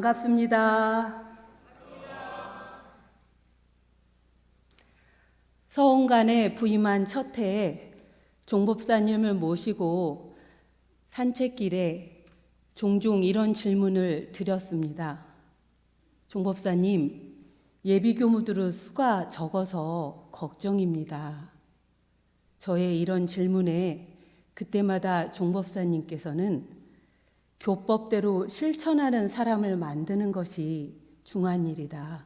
반갑습니다. 서원간에 부임한 첫 해에 종법사님을 모시고 산책길에 종종 이런 질문을 드렸습니다. 종법사님, 예비교무들의 수가 적어서 걱정입니다. 저의 이런 질문에 그때마다 종법사님께서는 교법대로 실천하는 사람을 만드는 것이 중요한 일이다.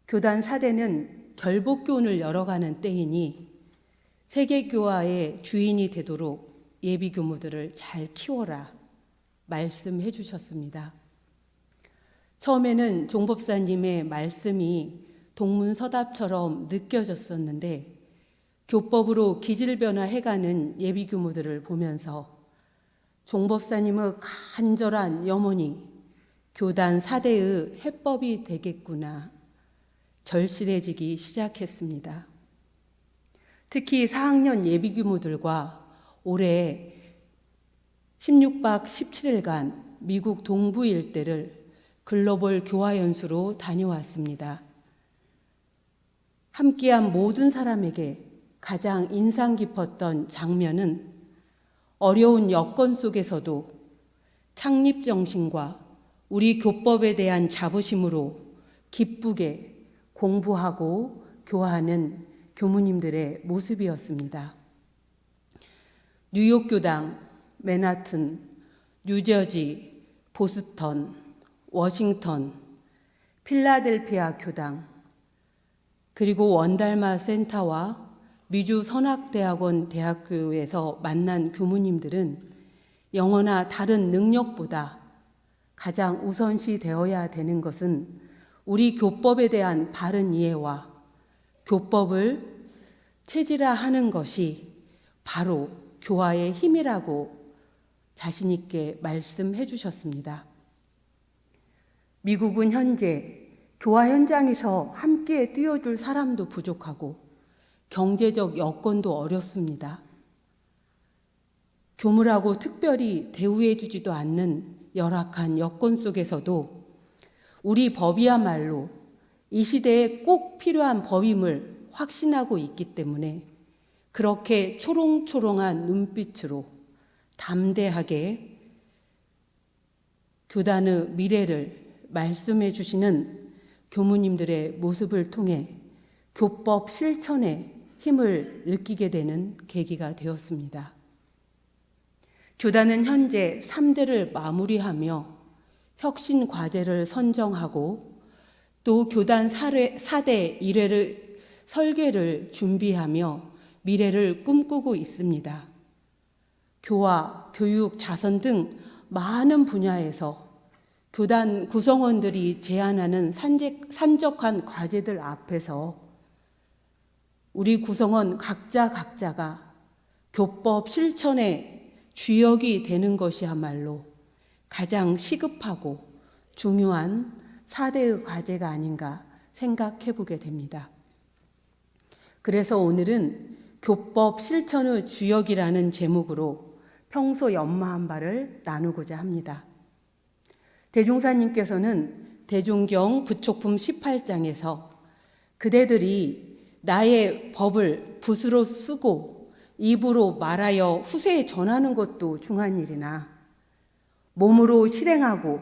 교단 사대는 결복교훈을 열어가는 때이니 세계교화의 주인이 되도록 예비교무들을 잘 키워라 말씀해 주셨습니다. 처음에는 종법사님의 말씀이 동문서답처럼 느껴졌었는데 교법으로 기질변화해가는 예비교무들을 보면서 종법사님의 간절한 염원이 교단 사대의 해법이 되겠구나 절실해지기 시작했습니다. 특히 4학년 예비교무들과 올해 16박 17일간 미국 동부 일대를 글로벌 교화연수로 다녀왔습니다. 함께한 모든 사람에게 가장 인상 깊었던 장면은 어려운 여건 속에서도 창립정신과 우리 교법에 대한 자부심으로 기쁘게 공부하고 교화하는 교무님들의 모습이었습니다. 뉴욕 교당, 맨하튼, 뉴저지, 보스턴, 워싱턴, 필라델피아 교당, 그리고 원달마 센터와 미주 선악대학원 대학교에서 만난 교무님들은 영어나 다른 능력보다 가장 우선시 되어야 되는 것은 우리 교법에 대한 바른 이해와 교법을 체질화하는 것이 바로 교화의 힘이라고 자신 있게 말씀해 주셨습니다. 미국은 현재 교화 현장에서 함께 뛰어줄 사람도 부족하고 경제적 여건도 어렵습니다. 교무라고 특별히 대우해 주지도 않는 열악한 여건 속에서도 우리 법이야말로 이 시대에 꼭 필요한 법임을 확신하고 있기 때문에 그렇게 초롱초롱한 눈빛으로 담대하게 교단의 미래를 말씀해 주시는 교무님들의 모습을 통해 교법 실천에 힘을 느끼게 되는 계기가 되었습니다. 교단은 현재 3대를 마무리하며 혁신 과제를 선정하고 또 교단 4대 1회를 설계를 준비하며 미래를 꿈꾸고 있습니다. 교화, 교육, 자선 등 많은 분야에서 교단 구성원들이 제안하는 산적한 과제들 앞에서 우리 구성원 각자가 교법 실천의 주역이 되는 것이야말로 가장 시급하고 중요한 4대의 과제가 아닌가 생각해 보게 됩니다. 그래서 오늘은 교법 실천의 주역이라는 제목으로 평소 연마한 바를 나누고자 합니다. 대종사님께서는 대종경 부촉품 18장에서 그대들이 나의 법을 붓으로 쓰고 입으로 말하여 후세에 전하는 것도 중한 일이나 몸으로 실행하고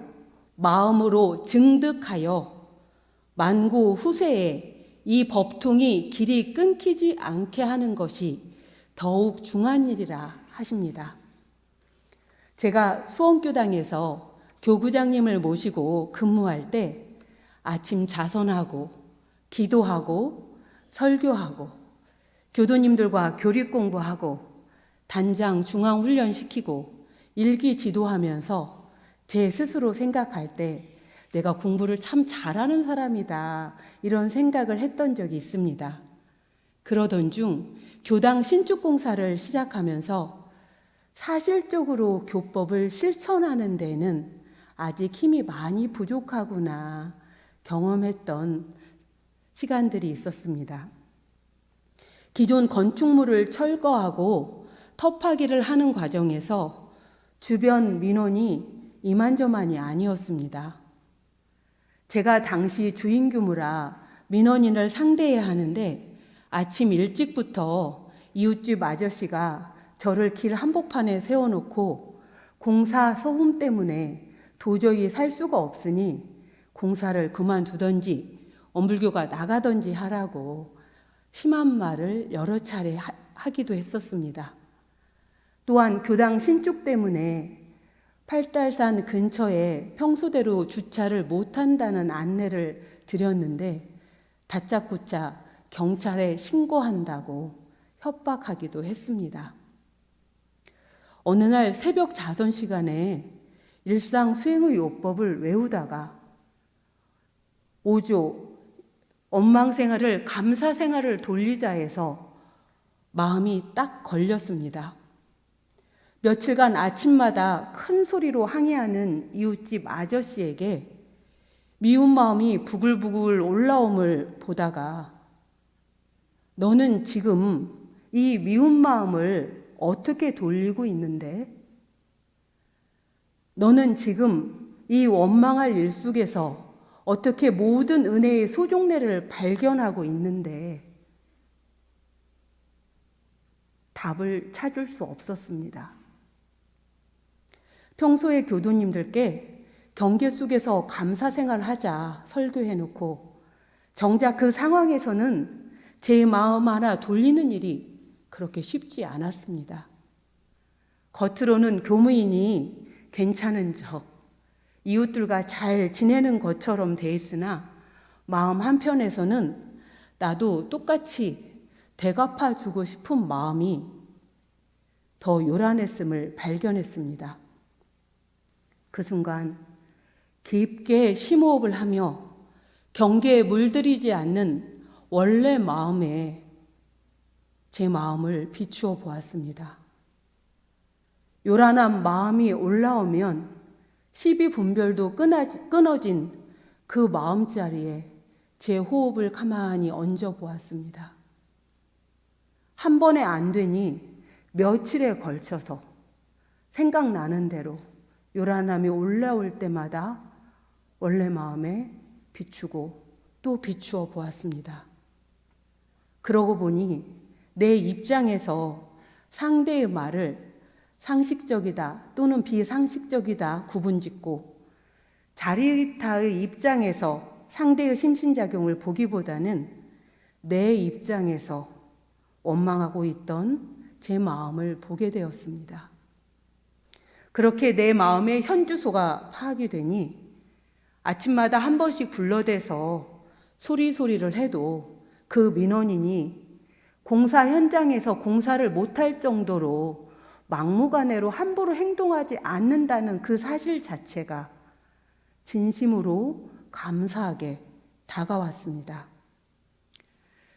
마음으로 증득하여 만고 후세에 이 법통이 길이 끊기지 않게 하는 것이 더욱 중한 일이라 하십니다. 제가 수원교당에서 교구장님을 모시고 근무할 때 아침 자선하고 기도하고 설교하고 교도님들과 교리 공부하고 단장 중앙훈련 시키고 일기 지도하면서 제 스스로 생각할 때 내가 공부를 참 잘하는 사람이다 이런 생각을 했던 적이 있습니다. 그러던 중 교당 신축공사를 시작하면서 사실적으로 교법을 실천하는 데는 아직 힘이 많이 부족하구나 경험했던 시간들이 있었습니다. 기존 건축물을 철거하고 터파기를 하는 과정에서 주변 민원이 이만저만이 아니었습니다. 제가 당시 주인규무라 민원인을 상대해야 하는데 아침 일찍부터 이웃집 아저씨가 저를 길 한복판에 세워놓고 공사 소음 때문에 도저히 살 수가 없으니 공사를 그만두던지 엄불교가 나가던지 하라고 심한 말을 여러 차례 하기도 했었습니다. 또한 교당 신축 때문에 팔달산 근처에 평소대로 주차를 못한다는 안내를 드렸는데 다짜고짜 경찰에 신고한다고 협박하기도 했습니다. 어느 날 새벽 자선 시간에 일상 수행의 요법을 외우다가 5조 원망 생활을 감사 생활을 돌리자 해서 마음이 딱 걸렸습니다. 며칠간 아침마다 큰 소리로 항의하는 이웃집 아저씨에게 미운 마음이 부글부글 올라옴을 보다가 너는 지금 이 미운 마음을 어떻게 돌리고 있는데? 너는 지금 이 원망할 일 속에서 어떻게 모든 은혜의 소종례를 발견하고 있는데? 답을 찾을 수 없었습니다. 평소에 교도님들께 경계 속에서 감사 생활하자 설교해놓고 정작 그 상황에서는 제 마음 하나 돌리는 일이 그렇게 쉽지 않았습니다. 겉으로는 교무인이 괜찮은 척 이웃들과 잘 지내는 것처럼 돼 있으나 마음 한편에서는 나도 똑같이 대갚아 주고 싶은 마음이 더 요란했음을 발견했습니다. 그 순간 깊게 심호흡을 하며 경계에 물들이지 않는 원래 마음에 제 마음을 비추어 보았습니다. 요란한 마음이 올라오면 시비 분별도 끊어진 그 마음자리에 제 호흡을 가만히 얹어 보았습니다. 한 번에 안 되니 며칠에 걸쳐서 생각나는 대로 요란함이 올라올 때마다 원래 마음에 비추고 또 비추어 보았습니다. 그러고 보니 내 입장에서 상대의 말을 상식적이다 또는 비상식적이다 구분짓고 자리타의 입장에서 상대의 심신작용을 보기보다는 내 입장에서 원망하고 있던 제 마음을 보게 되었습니다. 그렇게 내 마음의 현주소가 파악이 되니 아침마다 한 번씩 불러대서 소리소리를 해도 그 민원인이 공사 현장에서 공사를 못할 정도로 막무가내로 함부로 행동하지 않는다는 그 사실 자체가 진심으로 감사하게 다가왔습니다.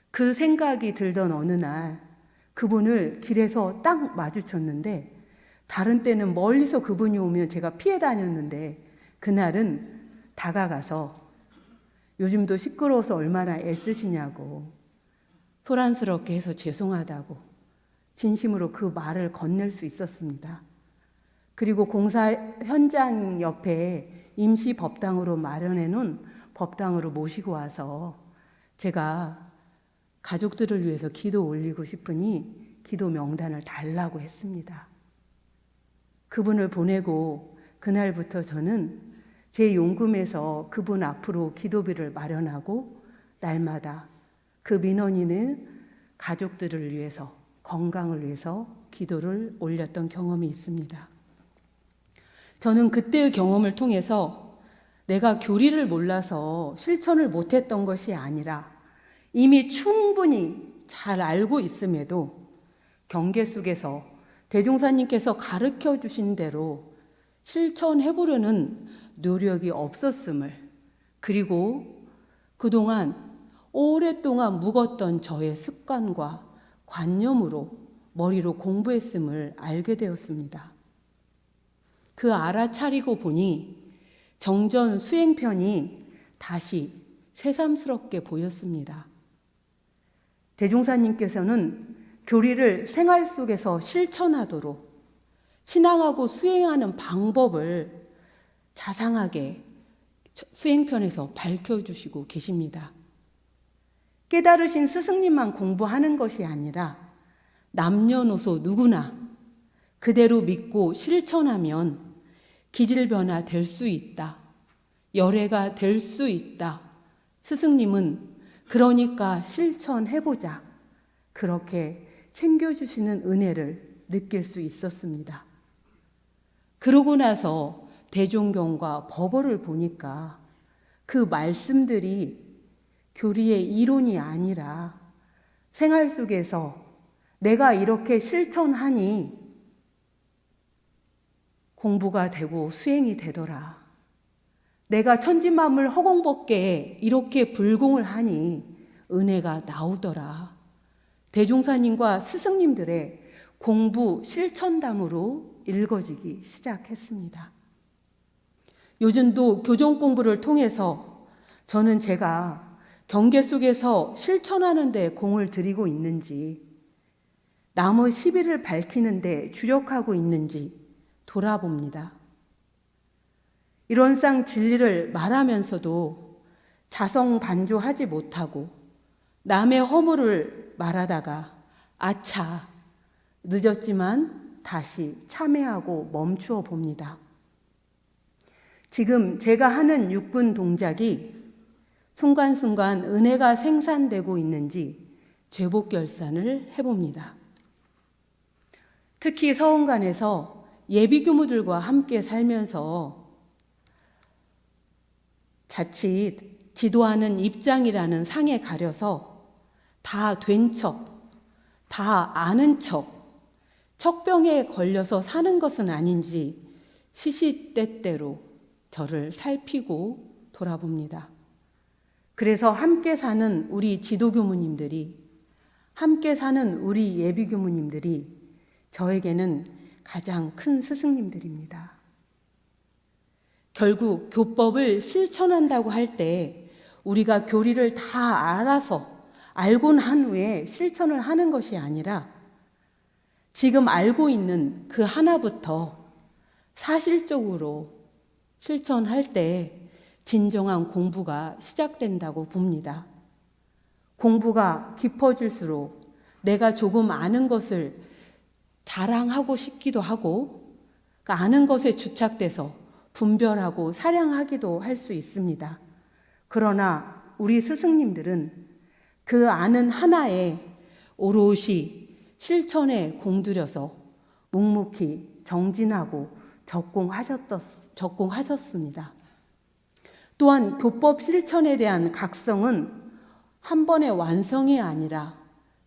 그 생각이 들던 어느 날 그분을 길에서 딱 마주쳤는데 다른 때는 멀리서 그분이 오면 제가 피해 다녔는데 그날은 다가가서 요즘도 시끄러워서 얼마나 애쓰시냐고 소란스럽게 해서 죄송하다고 진심으로 그 말을 건넬 수 있었습니다. 그리고 공사 현장 옆에 임시 법당으로 마련해 놓은 법당으로 모시고 와서 제가 가족들을 위해서 기도 올리고 싶으니 기도 명단을 달라고 했습니다. 그분을 보내고 그날부터 저는 제 용금에서 그분 앞으로 기도비를 마련하고 날마다 그 민원인의 가족들을 위해서 건강을 위해서 기도를 올렸던 경험이 있습니다. 저는 그때의 경험을 통해서 내가 교리를 몰라서 실천을 못했던 것이 아니라 이미 충분히 잘 알고 있음에도 경계 속에서 대종사님께서 가르쳐 주신 대로 실천해 보려는 노력이 없었음을, 그리고 그동안 오랫동안 묵었던 저의 습관과 관념으로 머리로 공부했음을 알게 되었습니다. 그 알아차리고 보니 정전 수행편이 다시 새삼스럽게 보였습니다. 대종사님께서는 교리를 생활 속에서 실천하도록 신앙하고 수행하는 방법을 자상하게 수행편에서 밝혀주시고 계십니다. 깨달으신 스승님만 공부하는 것이 아니라 남녀노소 누구나 그대로 믿고 실천하면 기질변화 될 수 있다. 열애가 될 수 있다. 스승님은 그러니까 실천해보자. 그렇게 챙겨주시는 은혜를 느낄 수 있었습니다. 그러고 나서 대종경과 법어를 보니까 그 말씀들이 교리의 이론이 아니라 생활 속에서 내가 이렇게 실천하니 공부가 되고 수행이 되더라. 내가 천지만물 허공법계에 이렇게 불공을 하니 은혜가 나오더라. 대종사님과 스승님들의 공부 실천담으로 읽어지기 시작했습니다. 요즘도 교정 공부를 통해서 저는 제가 경계 속에서 실천하는 데 공을 들이고 있는지, 나무 시비를 밝히는 데 주력하고 있는지 돌아봅니다. 이런상 진리를 말하면서도 자성반조하지 못하고 남의 허물을 말하다가 아차, 늦었지만 다시 참회하고 멈추어 봅니다. 지금 제가 하는 육군 동작이 순간순간 은혜가 생산되고 있는지 죄복결산을 해봅니다. 특히 서원관에서 예비교무들과 함께 살면서 자칫 지도하는 입장이라는 상에 가려서 다 된 척, 다 아는 척, 척병에 걸려서 사는 것은 아닌지 시시때때로 저를 살피고 돌아봅니다. 그래서 함께 사는 우리 지도교무님들이, 함께 사는 우리 예비교무님들이 저에게는 가장 큰 스승님들입니다. 결국 교법을 실천한다고 할 때 우리가 교리를 다 알아서 알고 난 후에 실천을 하는 것이 아니라 지금 알고 있는 그 하나부터 사실적으로 실천할 때 진정한 공부가 시작된다고 봅니다. 공부가 깊어질수록 내가 조금 아는 것을 자랑하고 싶기도 하고 그 아는 것에 주착돼서 분별하고 사량하기도 할 수 있습니다. 그러나 우리 스승님들은 그 아는 하나에 오롯이 실천에 공들여서 묵묵히 정진하고 적공하셨습니다. 또한 교법 실천에 대한 각성은 한 번의 완성이 아니라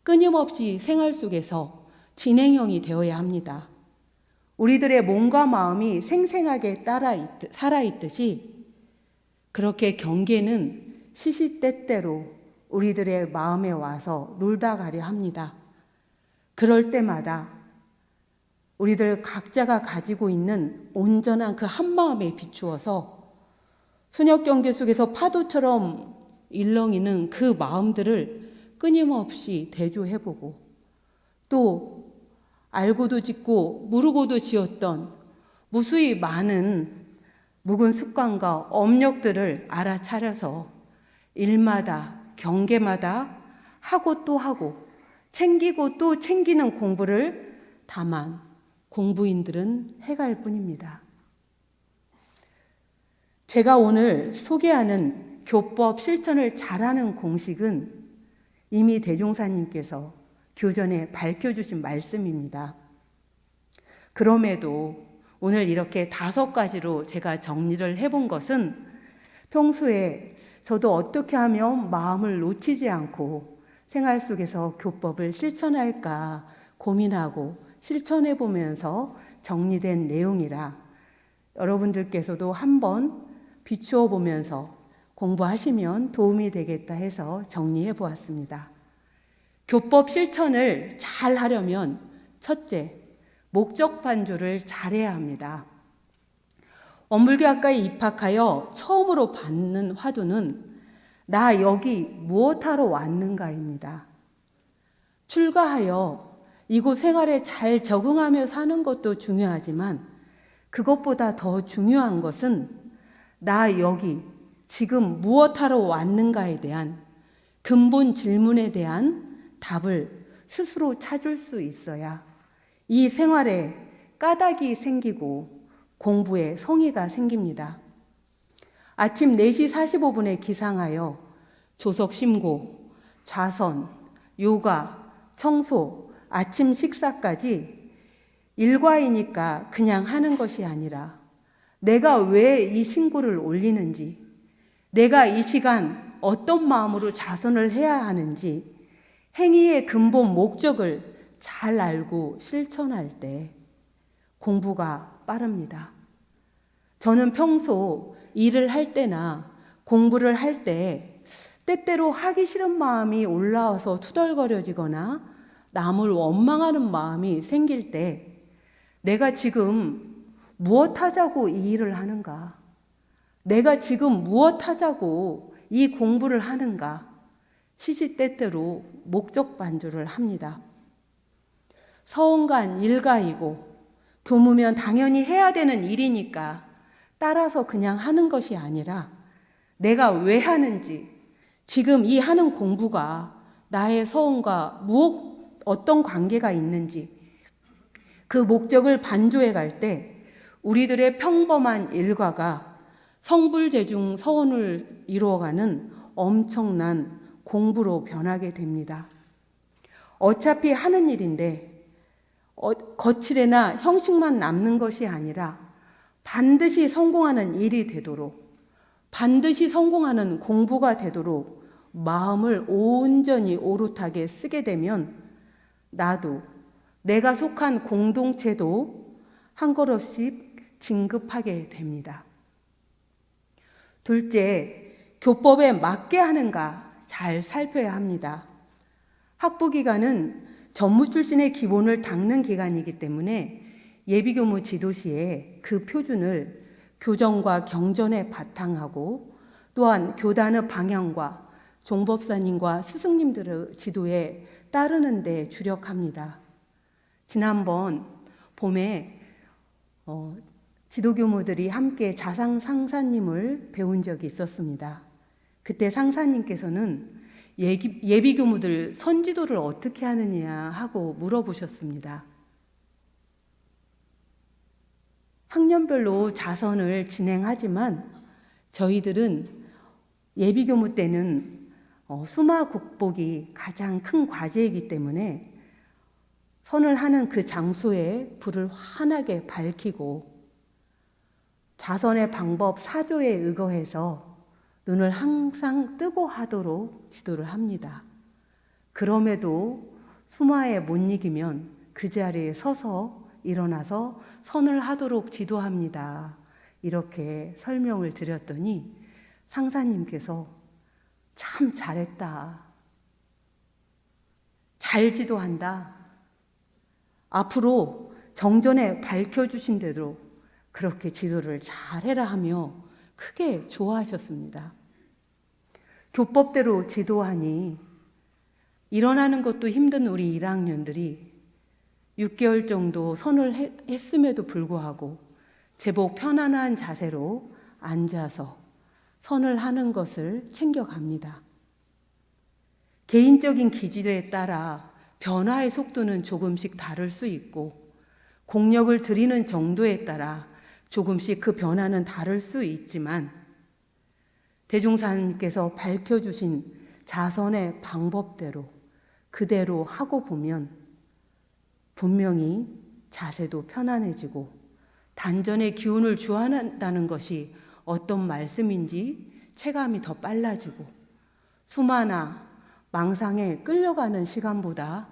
끊임없이 생활 속에서 진행형이 되어야 합니다. 우리들의 몸과 마음이 생생하게 살아있듯이 그렇게 경계는 시시때때로 우리들의 마음에 와서 놀다 가려 합니다. 그럴 때마다 우리들 각자가 가지고 있는 온전한 그 한마음에 비추어서 순혁경계 속에서 파도처럼 일렁이는 그 마음들을 끊임없이 대조해보고 또 알고도 짓고 모르고도 지었던 무수히 많은 묵은 습관과 업력들을 알아차려서 일마다 경계마다 하고 또 하고 챙기고 또 챙기는 공부를 다만 공부인들은 해갈 뿐입니다. 제가 오늘 소개하는 교법 실천을 잘하는 공식은 이미 대종사님께서 교전에 밝혀주신 말씀입니다. 그럼에도 오늘 이렇게 5가지로 제가 정리를 해본 것은 평소에 저도 어떻게 하면 마음을 놓치지 않고 생활 속에서 교법을 실천할까 고민하고 실천해 보면서 정리된 내용이라 여러분들께서도 한번 비추어 보면서 공부하시면 도움이 되겠다 해서 정리해 보았습니다. 교법 실천을 잘 하려면 첫째, 목적 반조를 잘해야 합니다. 원불교학과에 입학하여 처음으로 받는 화두는 나 여기 무엇하러 왔는가입니다. 출가하여 이곳 생활에 잘 적응하며 사는 것도 중요하지만 그것보다 더 중요한 것은 나 여기 지금 무엇하러 왔는가에 대한 근본 질문에 대한 답을 스스로 찾을 수 있어야 이 생활에 까닭이 생기고 공부에 성의가 생깁니다. 아침 4시 45분에 기상하여 조석 심고, 자선, 요가, 청소, 아침 식사까지 일과이니까 그냥 하는 것이 아니라 내가 왜 이 신고를 올리는지, 내가 이 시간 어떤 마음으로 자선을 해야 하는지 행위의 근본 목적을 잘 알고 실천할 때 공부가 빠릅니다. 저는 평소 일을 할 때나 공부를 할 때 때때로 하기 싫은 마음이 올라와서 투덜거려지거나 남을 원망하는 마음이 생길 때 내가 지금 무엇 하자고 이 일을 하는가? 내가 지금 무엇 하자고 이 공부를 하는가? 시시때때로 목적 반조를 합니다. 서원간 일가이고 교무면 당연히 해야 되는 일이니까 따라서 그냥 하는 것이 아니라 내가 왜 하는지, 지금 이 하는 공부가 나의 서원과 어떤 관계가 있는지 그 목적을 반조해 갈 때 우리들의 평범한 일과가 성불재중 서원을 이루어가는 엄청난 공부로 변하게 됩니다. 어차피 하는 일인데 거칠애나 형식만 남는 것이 아니라 반드시 성공하는 일이 되도록, 반드시 성공하는 공부가 되도록 마음을 온전히 오롯하게 쓰게 되면 나도, 내가 속한 공동체도 한 걸음씩 진급하게 됩니다. 둘째, 교법에 맞게 하는가 잘 살펴야 합니다. 학부기간은 전무 출신의 기본을 닦는 기간이기 때문에 예비교무 지도시에 그 표준을 교정과 경전에 바탕하고 또한 교단의 방향과 종법사님과 스승님들의 지도에 따르는 데 주력합니다. 지난번 봄에 지도교무들이 함께 자상 상사님을 배운 적이 있었습니다. 그때 상사님께서는 예비교무들 선지도를 어떻게 하느냐 하고 물어보셨습니다. 학년별로 자선을 진행하지만 저희들은 예비교무 때는 수마 국복이 가장 큰 과제이기 때문에 선을 하는 그 장소에 불을 환하게 밝히고 자선의 방법 4조에 의거해서 눈을 항상 뜨고 하도록 지도를 합니다. 그럼에도 수마에 못 이기면 그 자리에 서서 일어나서 선을 하도록 지도합니다. 이렇게 설명을 드렸더니 상사님께서 참 잘했다. 잘 지도한다. 앞으로 정전에 밝혀주신 대로 그렇게 지도를 잘해라 하며 크게 좋아하셨습니다. 교법대로 지도하니 일어나는 것도 힘든 우리 1학년들이 6개월 정도 선을 했음에도 불구하고 제법 편안한 자세로 앉아서 선을 하는 것을 챙겨갑니다. 개인적인 기질에 따라 변화의 속도는 조금씩 다를 수 있고 공력을 들이는 정도에 따라 조금씩 그 변화는 다를 수 있지만 대종사님께서 밝혀주신 자선의 방법대로 그대로 하고 보면 분명히 자세도 편안해지고 단전의 기운을 주환한다는 것이 어떤 말씀인지 체감이 더 빨라지고 수마나 망상에 끌려가는 시간보다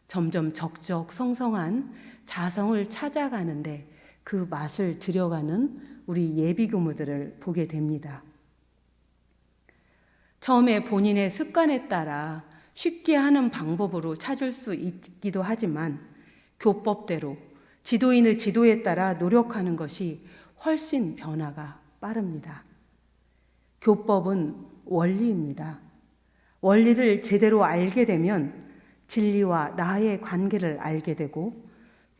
점점 적적성성한 자성을 찾아가는데 그 맛을 들여가는 우리 예비교무들을 보게 됩니다. 처음에 본인의 습관에 따라 쉽게 하는 방법으로 찾을 수 있기도 하지만 교법대로 지도인의 지도에 따라 노력하는 것이 훨씬 변화가 빠릅니다. 교법은 원리입니다. 원리를 제대로 알게 되면 진리와 나의 관계를 알게 되고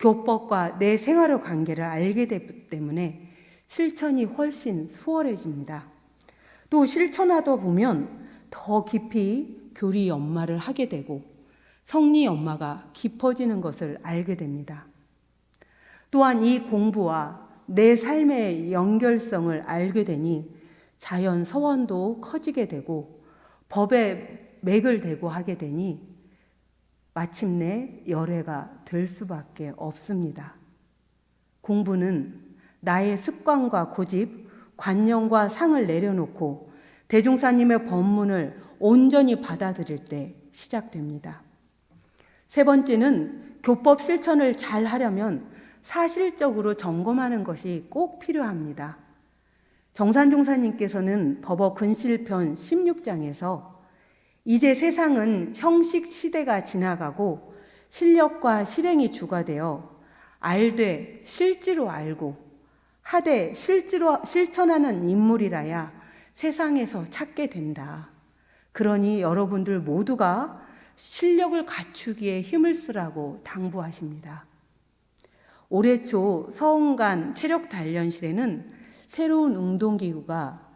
교법과 내 생활의 관계를 알게 되기 때문에 실천이 훨씬 수월해집니다. 또 실천하다 보면 더 깊이 교리 연마를 하게 되고 성리 연마가 깊어지는 것을 알게 됩니다. 또한 이 공부와 내 삶의 연결성을 알게 되니 자연 서원도 커지게 되고 법에 맥을 대고 하게 되니 마침내 열애가 될 수밖에 없습니다. 공부는 나의 습관과 고집, 관념과 상을 내려놓고 대종사님의 법문을 온전히 받아들일 때 시작됩니다. 세 번째는 교법 실천을 잘 하려면 사실적으로 점검하는 것이 꼭 필요합니다. 정산종사님께서는 법어 근실편 16장에서 이제 세상은 형식 시대가 지나가고 실력과 실행이 주가 되어 알되 실제로 알고 하되 실제로 실천하는 인물이라야 세상에서 찾게 된다. 그러니 여러분들 모두가 실력을 갖추기에 힘을 쓰라고 당부하십니다. 올해 초 서운간 체력단련실에는 새로운 운동기구가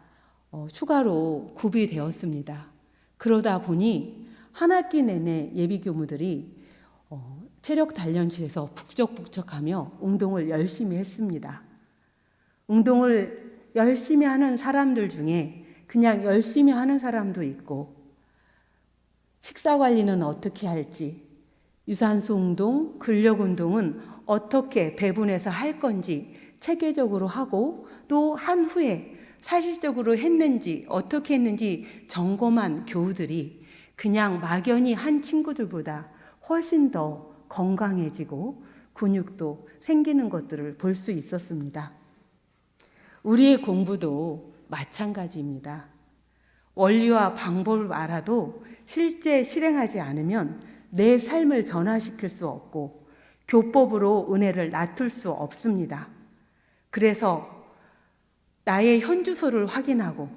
추가로 구비되었습니다. 그러다 보니 한 학기 내내 예비교무들이 체력단련실에서 북적북적하며 운동을 열심히 했습니다. 운동을 열심히 하는 사람들 중에 그냥 열심히 하는 사람도 있고 식사 관리는 어떻게 할지, 유산소 운동, 근력 운동은 어떻게 배분해서 할 건지 체계적으로 하고 또 한 후에 사실적으로 했는지 어떻게 했는지 점검한 교우들이 그냥 막연히 한 친구들보다 훨씬 더 건강해지고 근육도 생기는 것들을 볼 수 있었습니다. 우리의 공부도 마찬가지입니다. 원리와 방법을 알아도 실제 실행하지 않으면 내 삶을 변화시킬 수 없고 교법으로 은혜를 나툴 수 없습니다. 그래서 나의 현주소를 확인하고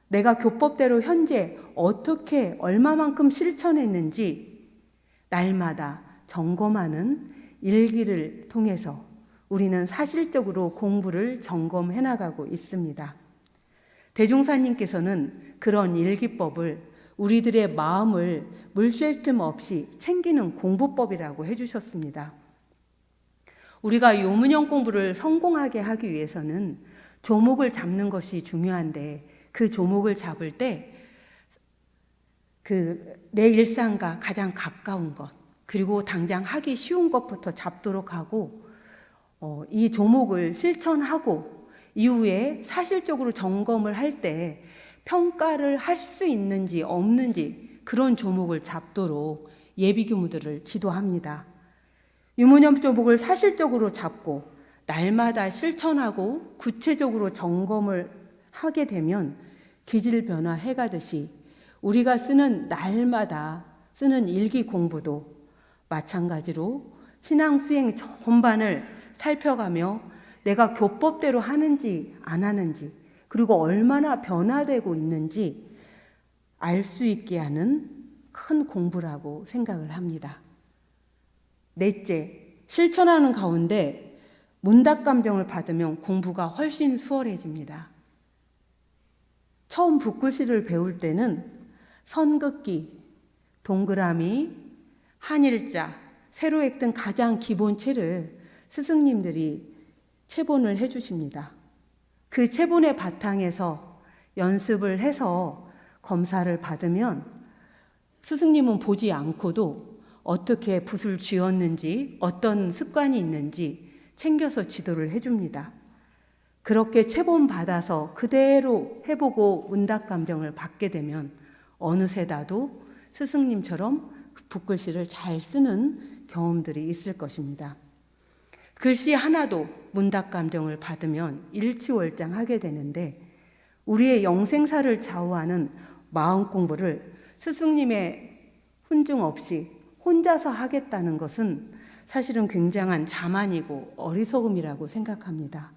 내가 교법대로 현재 어떻게 얼마만큼 실천했는지 날마다 점검하는 일기를 통해서 우리는 사실적으로 공부를 점검해 나가고 있습니다. 대종사님께서는 그런 일기법을 우리들의 마음을 물샐 틈 없이 챙기는 공부법이라고 해주셨습니다. 우리가 요문형 공부를 성공하게 하기 위해서는 조목을 잡는 것이 중요한데 그 조목을 잡을 때 내 일상과 가장 가까운 것 그리고 당장 하기 쉬운 것부터 잡도록 하고 이 조목을 실천하고 이후에 사실적으로 점검을 할 때 평가를 할 수 있는지 없는지 그런 조목을 잡도록 예비교무들을 지도합니다. 유문형 조목을 사실적으로 잡고 날마다 실천하고 구체적으로 점검을 하게 되면 기질변화 해가듯이 우리가 쓰는 날마다 쓰는 일기 공부도 마찬가지로 신앙 수행 전반을 살펴가며 내가 교법대로 하는지 안 하는지 그리고 얼마나 변화되고 있는지 알 수 있게 하는 큰 공부라고 생각을 합니다. 넷째, 실천하는 가운데 문답 감정을 받으면 공부가 훨씬 수월해집니다. 처음 붓글씨를 배울 때는 선긋기, 동그라미, 한일자, 세로획 등 가장 기본체를 스승님들이 체본을 해주십니다. 그 체본의 바탕에서 연습을 해서 검사를 받으면 스승님은 보지 않고도 어떻게 붓을 쥐었는지 어떤 습관이 있는지 챙겨서 지도를 해줍니다. 그렇게 체본 받아서 그대로 해보고 문답 감정을 받게 되면 어느새 나도 스승님처럼 붓글씨를 잘 쓰는 경험들이 있을 것입니다. 글씨 하나도 문답 감정을 받으면 일치월장하게 되는데 우리의 영생사를 좌우하는 마음 공부를 스승님의 훈중 없이 혼자서 하겠다는 것은 사실은 굉장한 자만이고 어리석음이라고 생각합니다.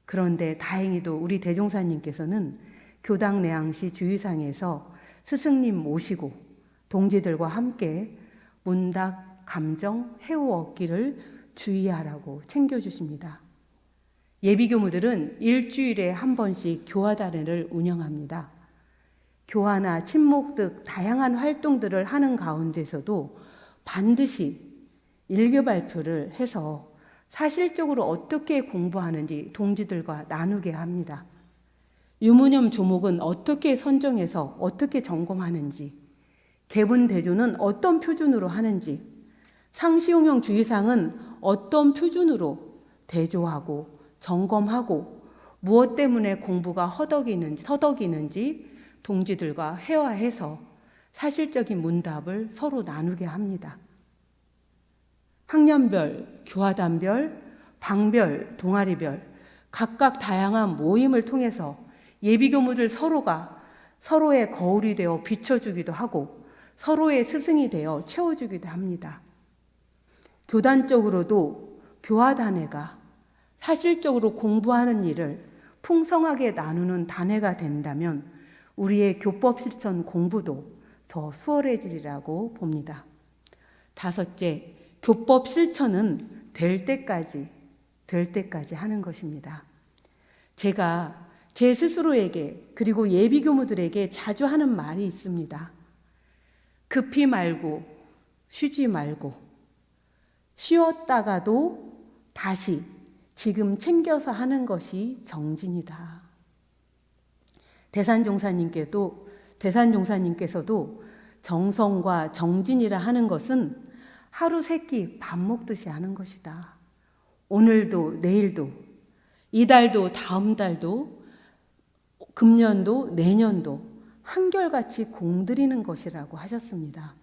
그런데 다행히도 우리 대종사님께서는 교당 내항시 주의상에서 스승님 모시고 동지들과 함께 문답 감정 해오 얻기를 주의하라고 챙겨주십니다. 예비교무들은 일주일에 한 번씩 교화단회를 운영합니다. 교화나 친목 등 다양한 활동들을 하는 가운데서도 반드시 일개 발표를 해서 사실적으로 어떻게 공부하는지 동지들과 나누게 합니다. 유무념 조목은 어떻게 선정해서 어떻게 점검하는지, 개분대조는 어떤 표준으로 하는지, 상시용형 주의사항은 어떤 표준으로 대조하고 점검하고 무엇 때문에 공부가 서덕이는지 동지들과 회화해서 사실적인 문답을 서로 나누게 합니다. 학년별, 교화단별, 방별, 동아리별 각각 다양한 모임을 통해서 예비교무들 서로가 서로의 거울이 되어 비춰주기도 하고 서로의 스승이 되어 채워주기도 합니다. 교단적으로도 교화단회가 사실적으로 공부하는 일을 풍성하게 나누는 단회가 된다면 우리의 교법 실천 공부도 더 수월해지리라고 봅니다. 다섯째, 교법 실천은 될 때까지 하는 것입니다. 제가 제 스스로에게 그리고 예비교무들에게 자주 하는 말이 있습니다. 급히 말고 쉬지 말고 쉬었다가도 다시 지금 챙겨서 하는 것이 정진이다. 대산종사님께서도 정성과 정진이라 하는 것은 하루 세끼 밥 먹듯이 하는 것이다. 오늘도 내일도 이달도 다음 달도 금년도 내년도 한결같이 공들이는 것이라고 하셨습니다.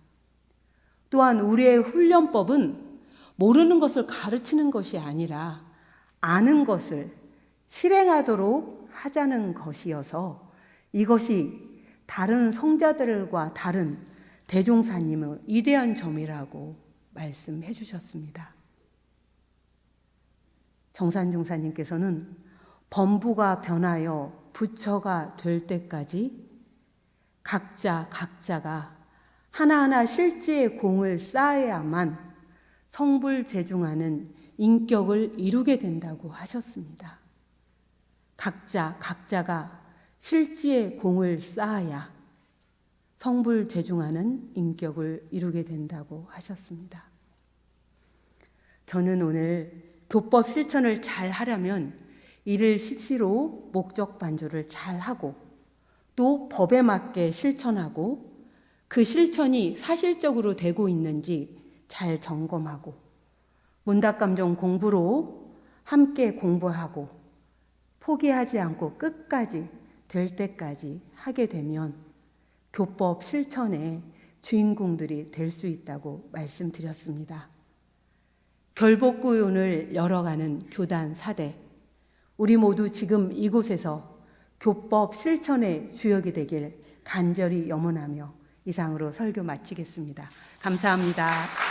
또한 우리의 훈련법은 모르는 것을 가르치는 것이 아니라 아는 것을 실행하도록 하자는 것이어서 이것이 다른 성자들과 다른 대종사님의 이대한 점이라고 말씀해 주셨습니다. 정산종사님께서는 범부가 변하여 부처가 될 때까지 각자가 하나하나 실지의 공을 쌓아야만 성불재중하는 인격을 이루게 된다고 하셨습니다. 각자가 실지의 공을 쌓아야 성불재중하는 인격을 이루게 된다고 하셨습니다. 저는 오늘 교법 실천을 잘 하려면 이를 실시로 목적 반조를 잘 하고 또 법에 맞게 실천하고 그 실천이 사실적으로 되고 있는지 잘 점검하고 문답감정 공부로 함께 공부하고 포기하지 않고 끝까지 될 때까지 하게 되면 교법 실천의 주인공들이 될 수 있다고 말씀드렸습니다. 결복구윤을 열어가는 교단 사대, 우리 모두 지금 이곳에서 교법 실천의 주역이 되길 간절히 염원하며 이상으로 설교 마치겠습니다. 감사합니다.